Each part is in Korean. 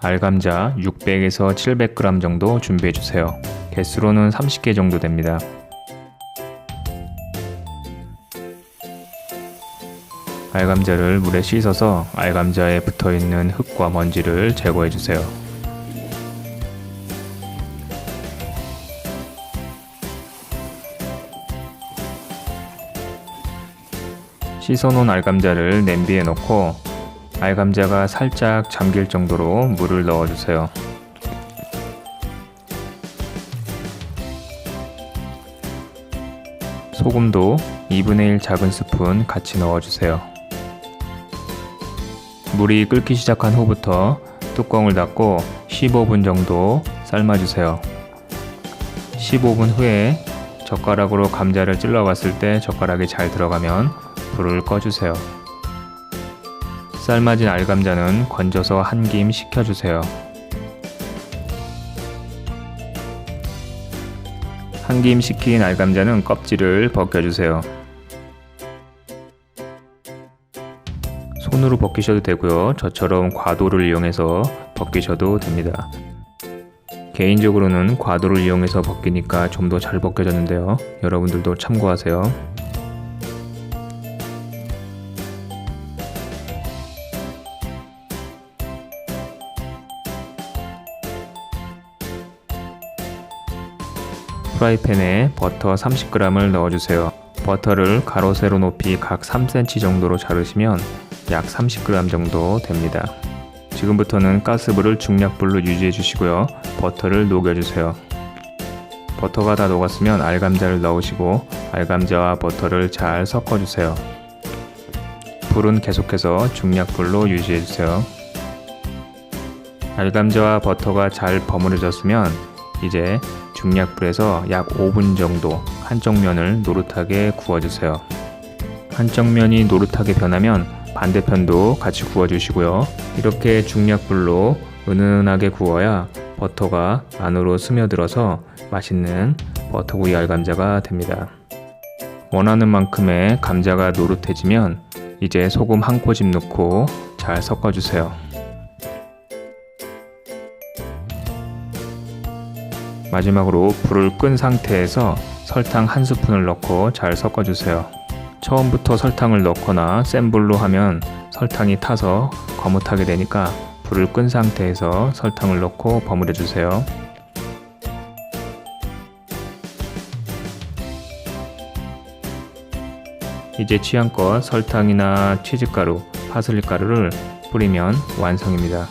알감자 600에서 700g 정도 준비해주세요. 개수로는 30개 정도 됩니다. 알감자를 물에 씻어서 알감자에 붙어있는 흙과 먼지를 제거해주세요. 씻어놓은 알감자를 냄비에 넣고 알감자가 살짝 잠길 정도로 물을 넣어주세요. 소금도 2분의 1 작은 스푼 같이 넣어주세요. 물이 끓기 시작한 후부터 뚜껑을 닫고 15분 정도 삶아주세요. 15분 후에 젓가락으로 감자를 찔러 봤을 때 젓가락이 잘 들어가면 불을 꺼주세요. 삶아진 알감자는 건져서 한 김 식혀주세요. 한 김 식힌 알감자는 껍질을 벗겨주세요. 손으로 벗기셔도 되고요. 저처럼 과도를 이용해서 벗기셔도 됩니다. 개인적으로는 과도를 이용해서 벗기니까 좀 더 잘 벗겨졌는데요. 여러분들도 참고하세요. 프라이팬에 버터 30g을 넣어주세요. 버터를 가로 세로 높이 각 3cm 정도로 자르시면 약 30g 정도 됩니다. 지금부터는 가스불을 중약불로 유지해 주시고요. 버터를 녹여주세요. 버터가 다 녹았으면 알감자를 넣으시고 알감자와 버터를 잘 섞어주세요. 불은 계속해서 중약불로 유지해 주세요. 알감자와 버터가 잘 버무려졌으면 이제 중약불에서 약 5분 정도 한쪽 면을 노릇하게 구워주세요. 한쪽 면이 노릇하게 변하면 반대편도 같이 구워주시고요. 이렇게 중약불로 은은하게 구워야 버터가 안으로 스며들어서 맛있는 버터구이 알감자가 됩니다. 원하는 만큼의 감자가 노릇해지면 이제 소금 한 꼬집 넣고 잘 섞어주세요. 마지막으로 불을 끈 상태에서 설탕 한 스푼을 넣고 잘 섞어주세요. 처음부터 설탕을 넣거나 센 불로 하면 설탕이 타서 거뭇하게 되니까 불을 끈 상태에서 설탕을 넣고 버무려주세요. 이제 취향껏 설탕이나 치즈가루, 파슬리 가루를 뿌리면 완성입니다.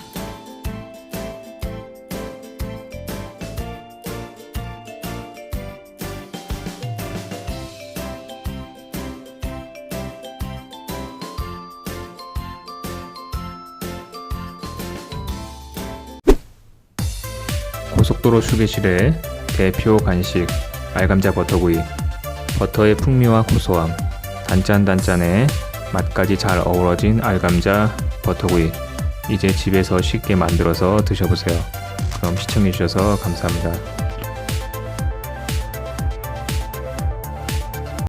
고속도로 휴게실의 대표 간식 알감자 버터구이. 버터의 풍미와 고소함, 단짠단짠의 맛까지 잘 어우러진 알감자 버터구이. 이제 집에서 쉽게 만들어서 드셔보세요. 그럼 시청해주셔서 감사합니다.